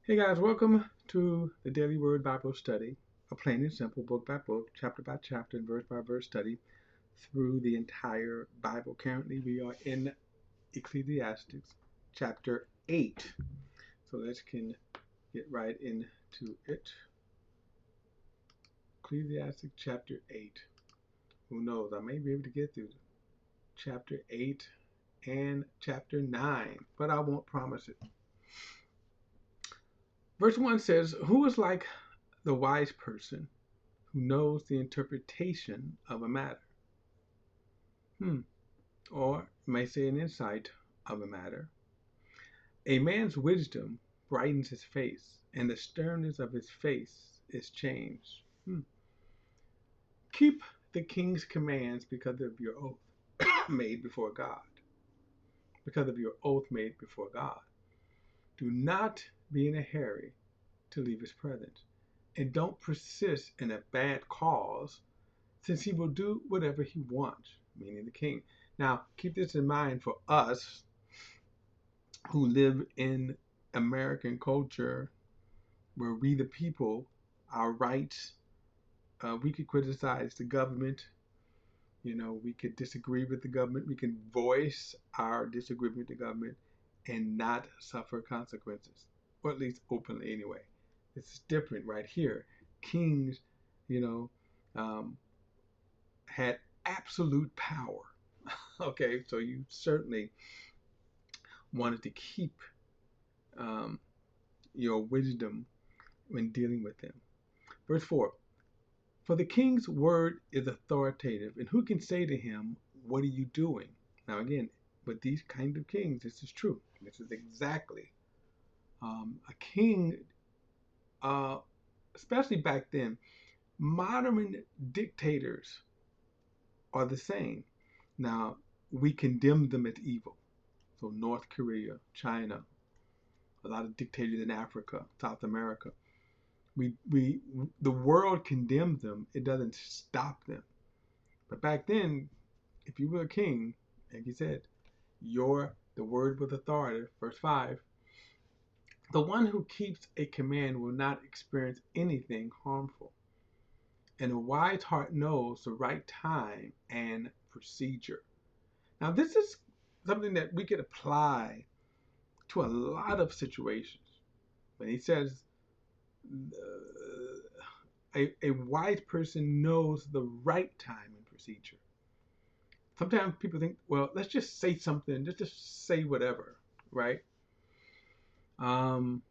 Hey guys, welcome to the Daily Word Bible Study, a plain and simple book by book, chapter by chapter, and verse by verse study through the entire Bible. Currently, we are in Ecclesiastes chapter 8. So let's can get right into it. Ecclesiastes chapter 8. Who knows? I may be able to get through chapter 8 and chapter 9, but I won't promise it. Verse 1 says, "Who is like the wise person who knows the interpretation of a matter?" Or you may say an insight of a matter. "A man's wisdom brightens his face, and the sternness of his face is changed." Keep the king's commands because of your oath made before God. Because of your oath made before God. Do not be in a hurry to leave his presence, and don't persist in a bad cause, since he will do whatever he wants, meaning the king. Now, keep this in mind for us who live in American culture, where we, the people, our rights, we could criticize the government. We could disagree with the government. We can voice our disagreement with the government and not suffer consequences, or at least openly anyway. This is different right here. Kings, you know, um, had absolute power. Okay, so you certainly wanted to keep um, your wisdom when dealing with them. Verse 4, "For the king's word is authoritative, and who can say to him, 'What are you doing?'" Now, again, with these kind of kings, this is true. This is exactly a king, uh, especially back then. Modern dictators are the same. Now, we condemn them as evil. So, North Korea, China, a lot of dictators in Africa, South America. We the world condemns them. It doesn't stop them. But back then, if you were a king, like you said, the word with authority. Verse 5, "The one who keeps a command will not experience anything harmful, and a wise heart knows the right time and procedure." Now, this is something that we could apply to a lot of situations. When he says, a wise person knows the right time and procedure. Sometimes people think, well, let's just say something, just say whatever, right? Um,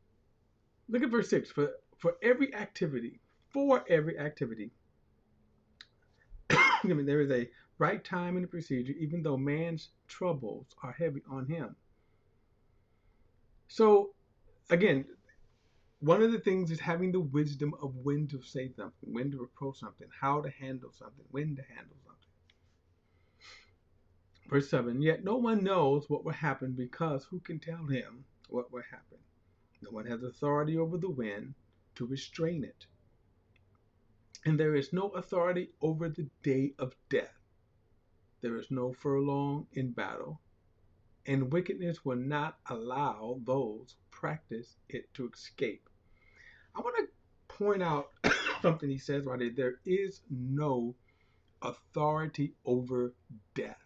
Look at verse 6. For every activity, for every activity, there is a right time and a procedure, even though man's troubles are heavy on him. So, again, one of the things is having the wisdom of when to say something, when to approach something, how to handle something, when to handle something. Verse 7, "Yet no one knows what will happen, because who can tell him what will happen? No one has authority over the wind to restrain it. And there is no authority over the day of death. There is no furlong in battle, and wickedness will not allow those who practice it to escape." I want to point out something he says right there. There is no authority over death.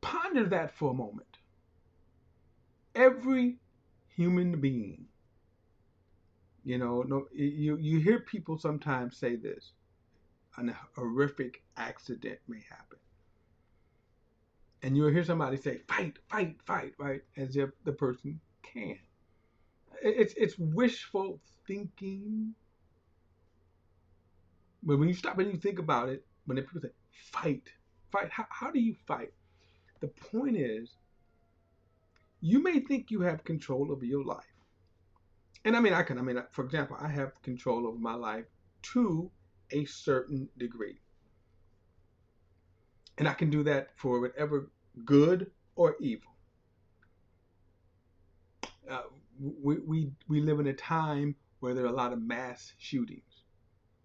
Ponder that for a moment. Every human being, no, you hear people sometimes say this: an horrific accident may happen, and you'll hear somebody say, "Fight, fight, fight," right, as if the person can. It's wishful thinking. But when you stop and you think about it, when the people say, "Fight, fight," how do you fight? The point is, you may think you have control over your life. And for example, I have control over my life to a certain degree. And I can do that for whatever good or evil. We live in a time where there are a lot of mass shootings.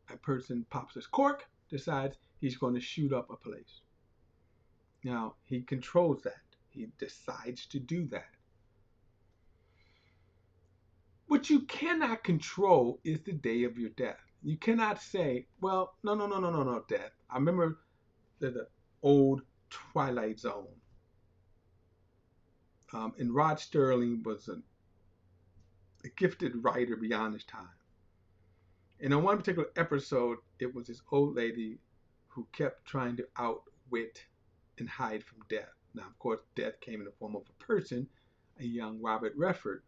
A person pops his cork, decides he's going to shoot up a place. Now, he controls that. He decides to do that. What you cannot control is the day of your death. You cannot say, well, no, no, no, no, no, no, death. I remember the old Twilight Zone. And Rod Sterling was a gifted writer beyond his time. And on one particular episode, it was this old lady who kept trying to outwit and hide from death. Now, of course, death came in the form of a person, a young Robert Redford.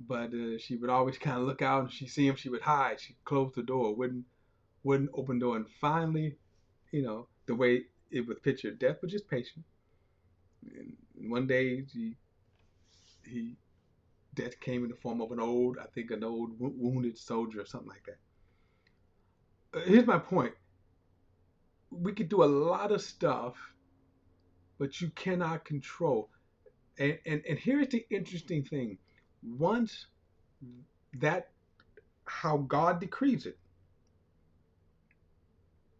But she would always kind of look out, and she'd see him, she would hide. She'd close the door, wouldn't open the door. And finally, the way it was pictured, death was just patient. And one day, he death came in the form of an old wounded soldier or something like that. Here's my point. We could do a lot of stuff, but you cannot control. And here's the interesting thing. Once that, how God decrees it,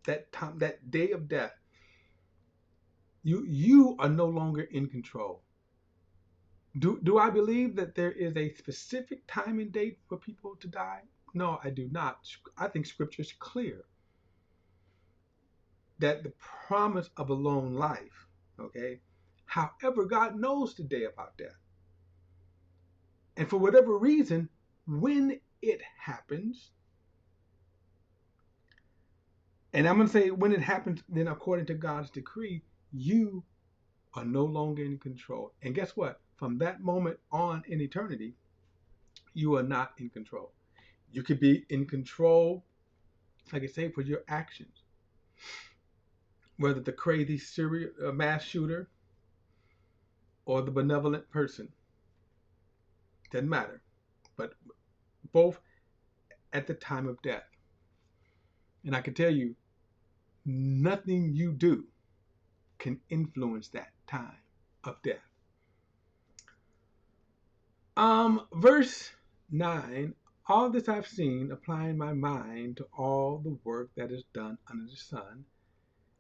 that time, that day of death, you are no longer in control. Do I believe that there is a specific time and date for people to die? No, I do not. I think Scripture is clear that the promise of a long life, okay? However, God knows the day about death. And for whatever reason, when it happens, and I'm going to say when it happens, then according to God's decree, you are no longer in control. And guess what? From that moment on in eternity, you are not in control. You could be in control, like I say, for your actions. Whether the crazy serial mass shooter or the benevolent person, doesn't matter. But both at the time of death. And I can tell you, nothing you do can influence that time of death. Verse 9, all this I've seen, applying my mind to all the work that is done under the sun,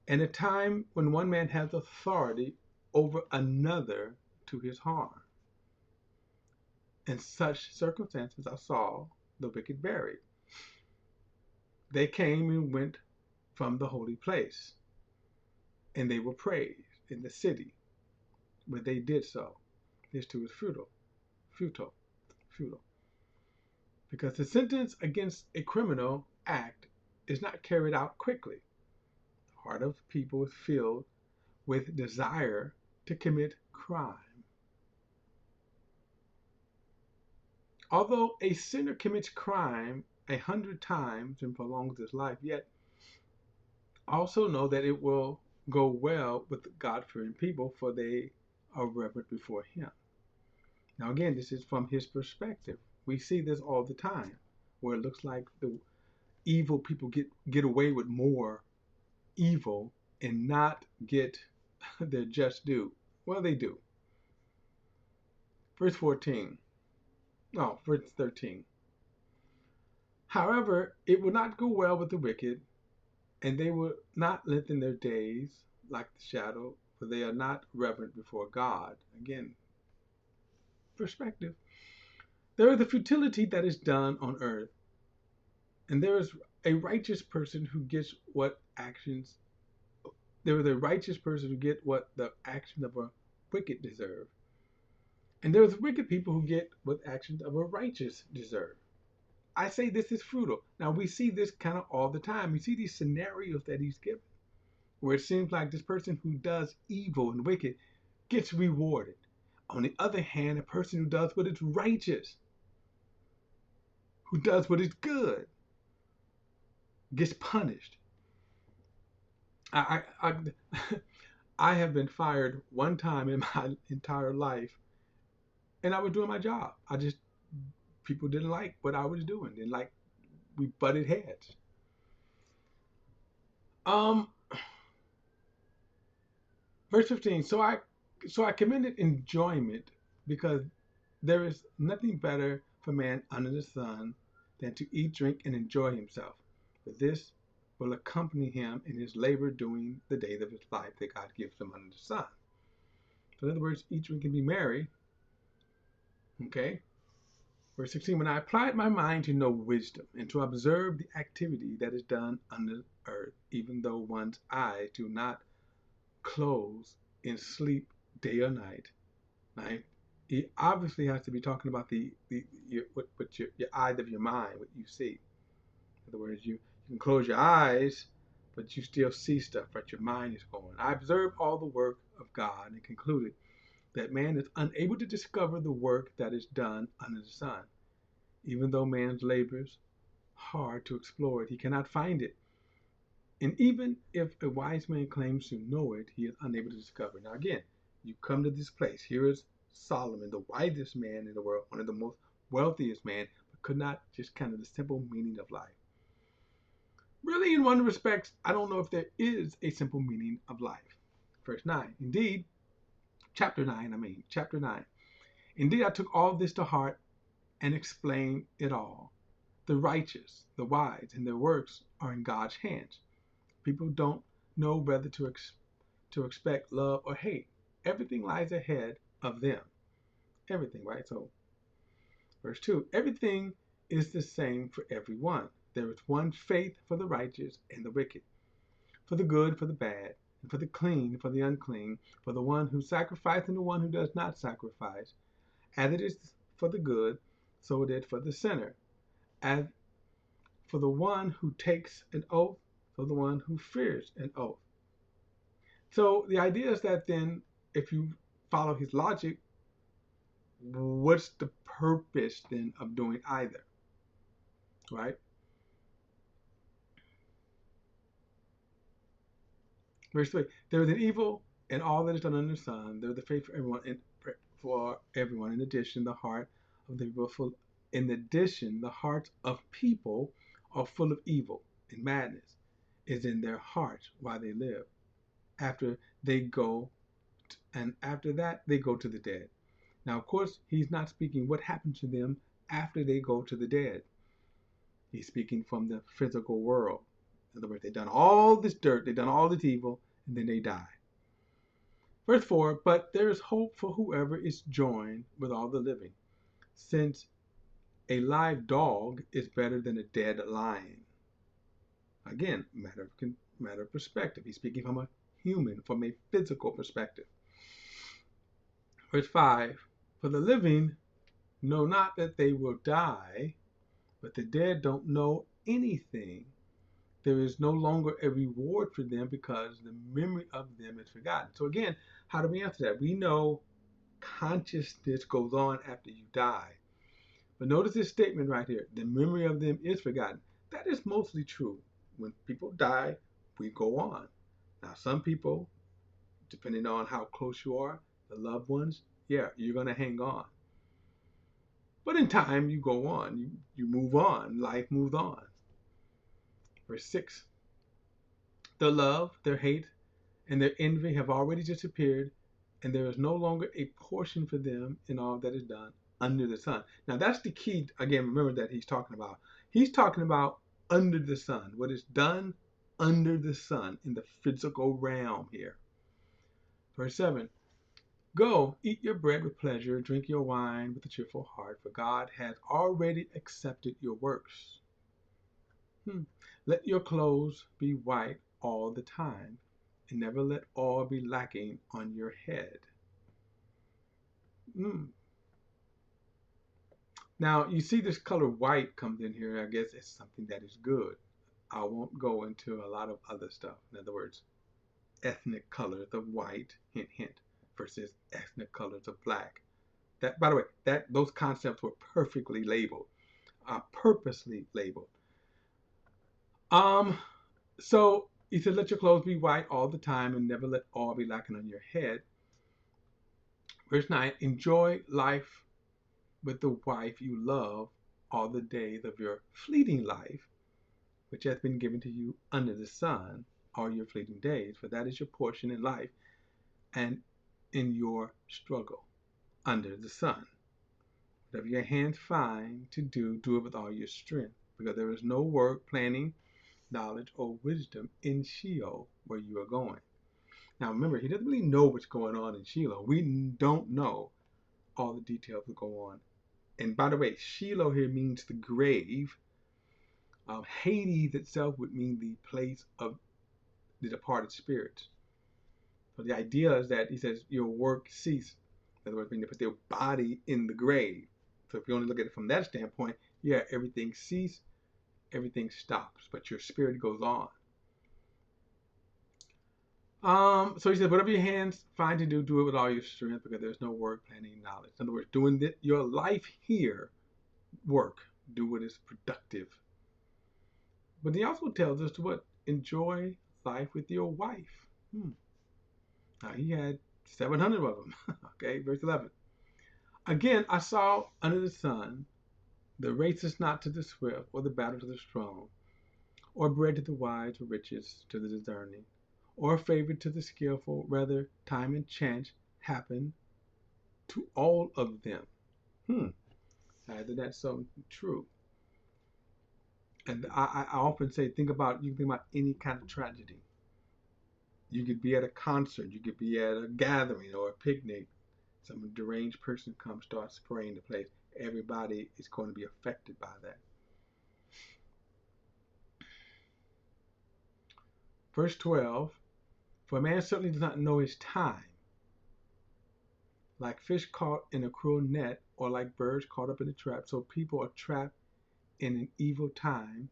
and a time when one man has authority over another to his harm. In such circumstances I saw the wicked buried. They came and went from the holy place, and they were praised in the city where they did so. This too is futile. Because the sentence against a criminal act is not carried out quickly. The heart of people is filled with desire to commit crime. Although a sinner commits crime 100 times and prolongs his life, yet also know that it will go well with God-fearing people, for they are reverent before him. Now again, this is from his perspective. We see this all the time, where it looks like the evil people get away with more evil and not get their just due. Well, they do. Verse 14. No, verse 13. However, it will not go well with the wicked, and they will not lengthen their days like the shadow, for they are not reverent before God. Again, perspective. There is a futility that is done on earth, and there is a righteous person who gets what actions. There is a righteous person who get what the actions of a wicked deserve, and there is wicked people who get what actions of a righteous deserve. I say this is fruitful. Now we see this kind of all the time. We see these scenarios that he's given, where it seems like this person who does evil and wicked gets rewarded. On the other hand, a person who does what is righteous, who does what is good, gets punished. I, I, I have been fired one time in my entire life, and I was doing my job. People didn't like what I was doing. Didn't like, we butted heads. Um, Verse 15. So I commended enjoyment, because there is nothing better for man under the sun than to eat, drink, and enjoy himself. For this will accompany him in his labor during the days of his life that God gives him under the sun. So in other words, eat, drink, and be merry. Okay? Verse 16, when I applied my mind to know wisdom and to observe the activity that is done under earth, even though one's eyes do not close in sleep day or night. Now, he obviously has to be talking about your eyes of your mind, what you see. In other words, you can close your eyes, but you still see stuff, but your mind is going. I observed all the work of God and concluded that man is unable to discover the work that is done under the sun. Even though man labors hard to explore it, he cannot find it. And even if a wise man claims to know it, he is unable to discover it. Now, again, you come to this place. Here is Solomon, the wisest man in the world, one of the most wealthiest men, but could not just kind of the simple meaning of life. Really, in one respect, I don't know if there is a simple meaning of life. Verse 9. Indeed, chapter 9. Indeed, I took all this to heart and explained it all. The righteous, the wise, and their works are in God's hands. People don't know whether to expect love or hate. Everything lies ahead of them. Everything, right? So, verse 2, everything is the same for everyone. There is one faith for the righteous and the wicked, for the good, for the bad, and for the clean, for the unclean, for the one who sacrifices and the one who does not sacrifice. As it is for the good, so it is for the sinner. As for the one who takes an oath, so the one who fears an oath. So the idea is that then, if you follow his logic, what's the purpose then of doing either, right? Verse 3, there is an evil in all that is done under the sun. There is a faith for everyone. In addition, the heart of the people full. In addition, the hearts of people are full of evil, and madness is in their hearts while they live. After they go, and after that they go to the dead. Now, of course, he's not speaking what happens to them after they go to the dead. He's speaking from the physical world. In other words, they've done all this dirt, they've done all this evil, and then they die. Verse 4, but there is hope for whoever is joined with all the living, since a live dog is better than a dead lion. Again, matter of perspective. He's speaking from a human, from a physical perspective. Verse 5, for the living know not that they will die, but the dead don't know anything. There is no longer a reward for them because the memory of them is forgotten. So again, how do we answer that? We know consciousness goes on after you die. But notice this statement right here. The memory of them is forgotten. That is mostly true. When people die, we go on. Now, some people, depending on how close you are, the loved ones, yeah, you're going to hang on. But in time, you go on. You move on. Life moves on. Verse 6. Their love, their hate, and their envy have already disappeared, and there is no longer a portion for them in all that is done under the sun. Now, that's the key. Again, remember that he's talking about. He's talking about under the sun, what is done under the sun in the physical realm here. Verse 7. Go, eat your bread with pleasure, drink your wine with a cheerful heart, for God has already accepted your works. Let your clothes be white all the time, and never let oil be lacking on your head. Now, you see this color white comes in here. I guess it's something that is good. I won't go into a lot of other stuff. In other words, ethnic colors of white, hint, hint, versus ethnic colors of black. That, by the way, those concepts were perfectly labeled, purposely labeled. So he said, let your clothes be white all the time and never let oil be lacking on your head. Verse 9, enjoy life with the wife you love all the days of your fleeting life, which has been given to you under the sun, all your fleeting days, for that is your portion in life and in your struggle under the sun. Whatever your hands find to do, do it with all your strength, because there is no work, planning, knowledge, or wisdom in Sheol where you are going. Now remember, he doesn't really know what's going on in Sheol. We don't know all the details that go on And by the way, Sheol here means the grave. Hades itself would mean the place of the departed spirits. So the idea is that he says your work cease. In other words, when they put their body in the grave. So if you only look at it from that standpoint, yeah, everything ceases, everything stops, but your spirit goes on. So he said, whatever your hands find to do, do it with all your strength, because there's no work, planning, knowledge. In other words, doing your life here, work, do what is productive. But he also tells us to what? Enjoy life with your wife. Now he had 700 of them. Okay, verse 11. Again, I saw under the sun, the race is not to the swift, or the battle to the strong, or bread to the wise, or riches to the discerning, or favor to the skillful. Rather, time and chance happen to all of them. Either that's so true. And I often say, you can think about any kind of tragedy. You could be at a concert, you could be at a gathering or a picnic. Some deranged person comes, starts spraying the place. Everybody is going to be affected by that. Verse 12, for a man certainly does not know his time, like fish caught in a cruel net, or like birds caught up in a trap. So people are trapped in an evil time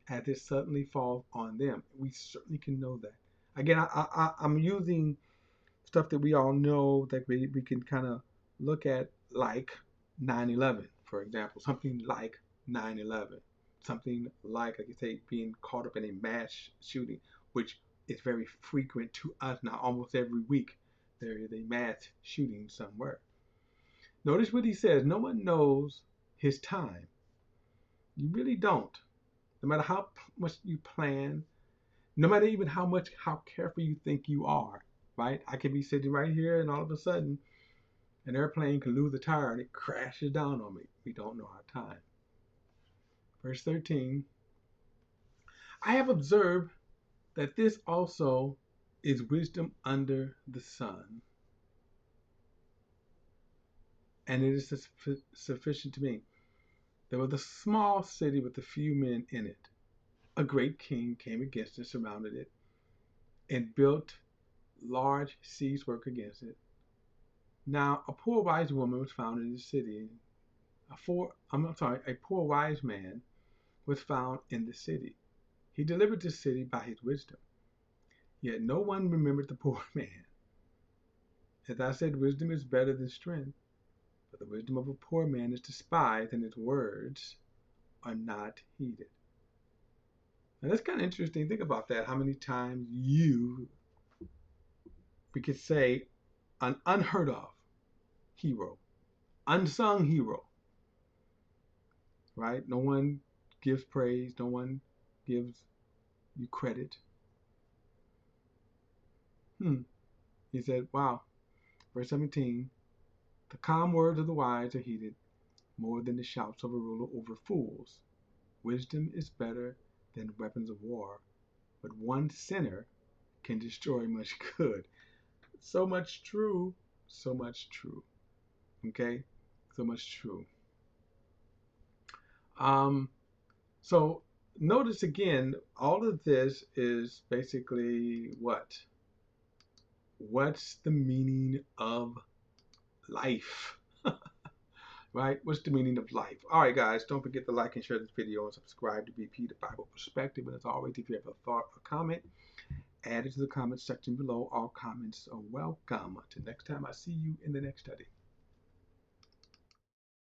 as it suddenly falls on them. We certainly can know that. Again, I'm using stuff that we all know that we can kind of look at, like 9/11, for example, something like 9/11, something like you say, being caught up in a mass shooting, which is very frequent to us now. Almost every week there is a mass shooting somewhere. Notice what he says, no one knows his time. You really don't. No matter how much you plan, no matter even how careful you think you are, right? I could be sitting right here and all of a sudden an airplane can lose a tire and it crashes down on me. We don't know our time. Verse 13, I have observed that this also is wisdom under the sun, and it is sufficient to me. There was a small city with a few men in it. A great king came against it, surrounded it, and built large siege work against it. Now a poor wise woman was found in the city. A poor wise man was found in the city. He delivered the city by his wisdom. Yet no one remembered the poor man. As I said, wisdom is better than strength, but the wisdom of a poor man is despised, and his words are not heeded. Now that's kind of interesting. Think about that. How many times we could say, an unheard of hero, unsung hero, right? No one gives praise, no one gives you credit. He said, wow. Verse 17, the calm words of the wise are heeded more than the shouts of a ruler over fools. Wisdom is better than weapons of war, but one sinner can destroy much good. So much true, so much true. Okay? So much true. So notice again, all of this is basically what? What's the meaning of life? Right? What's the meaning of life? All right, guys, don't forget to like and share this video and subscribe to BP, the Bible Perspective. And as always, if you have a thought or comment, add it to the comment section below. All comments are welcome. Until next time, I see you in the next study.